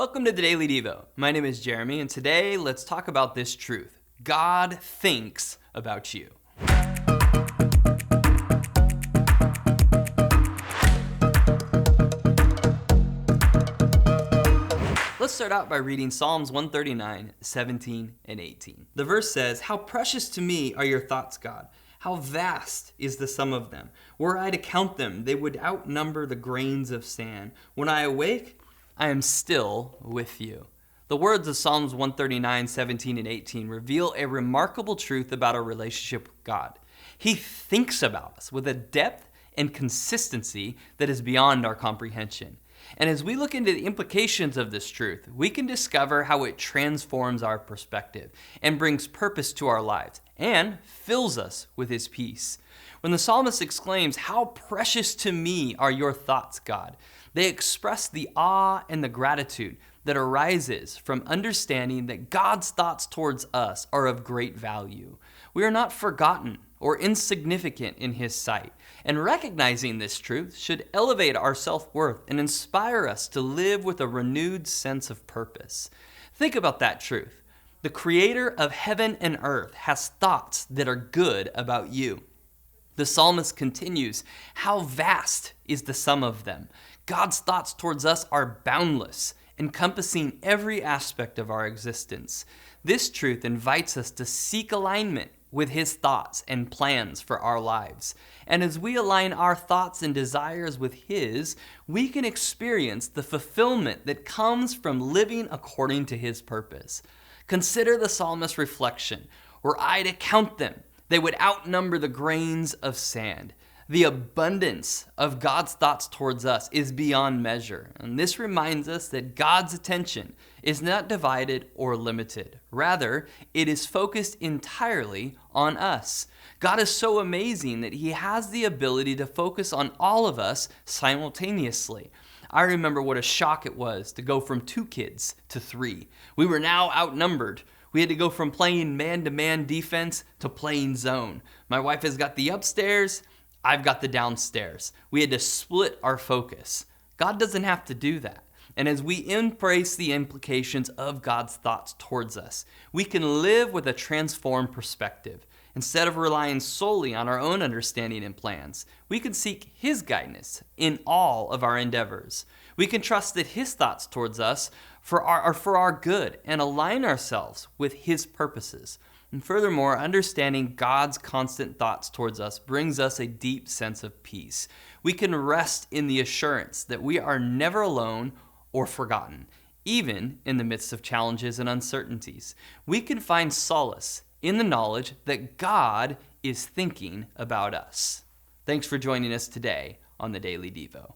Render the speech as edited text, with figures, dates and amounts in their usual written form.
Welcome to the Daily Devo. My name is Jeremy, and today let's talk about this truth. God thinks about you. Let's start out by reading Psalms 139, 17 and 18. The verse says, "How precious to me are your thoughts, God. How vast is the sum of them. Were I to count them, they would outnumber the grains of sand. When I awake, I am still with you." The words of Psalms 139, 17 and 18 reveal a remarkable truth about our relationship with God. He thinks about us with a depth and consistency that is beyond our comprehension. And as we look into the implications of this truth, we can discover how it transforms our perspective and brings purpose to our lives and fills us with his peace. When the psalmist exclaims, "How precious to me are your thoughts, God," they express the awe and the gratitude that arises from understanding that God's thoughts towards us are of great value. We are not forgotten or insignificant in his sight, and recognizing this truth should elevate our self-worth and inspire us to live with a renewed sense of purpose. Think about that truth. The creator of heaven and earth has thoughts that are good about you. The psalmist continues, "How vast is the sum of them." God's thoughts towards us are boundless, encompassing every aspect of our existence. This truth invites us to seek alignment with his thoughts and plans for our lives. And as we align our thoughts and desires with his, we can experience the fulfillment that comes from living according to his purpose. Consider the psalmist's reflection. Were I to count them, they would outnumber the grains of sand. The abundance of God's thoughts towards us is beyond measure. And this reminds us that God's attention is not divided or limited. Rather, it is focused entirely on us. God is so amazing that he has the ability to focus on all of us simultaneously. I remember what a shock it was to go from 2 kids to 3. We were now outnumbered. We had to go from playing man-to-man defense to playing zone. My wife has got the upstairs, I've got the downstairs. We had to split our focus. God doesn't have to do that. And as we embrace the implications of God's thoughts towards us, we can live with a transformed perspective. Instead of relying solely on our own understanding and plans, we can seek his guidance in all of our endeavors. We can trust that his thoughts towards us are for our good and align ourselves with his purposes. And furthermore, understanding God's constant thoughts towards us brings us a deep sense of peace. We can rest in the assurance that we are never alone or forgotten, even in the midst of challenges and uncertainties. We can find solace in the knowledge that God is thinking about us. Thanks for joining us today on the Daily Devo.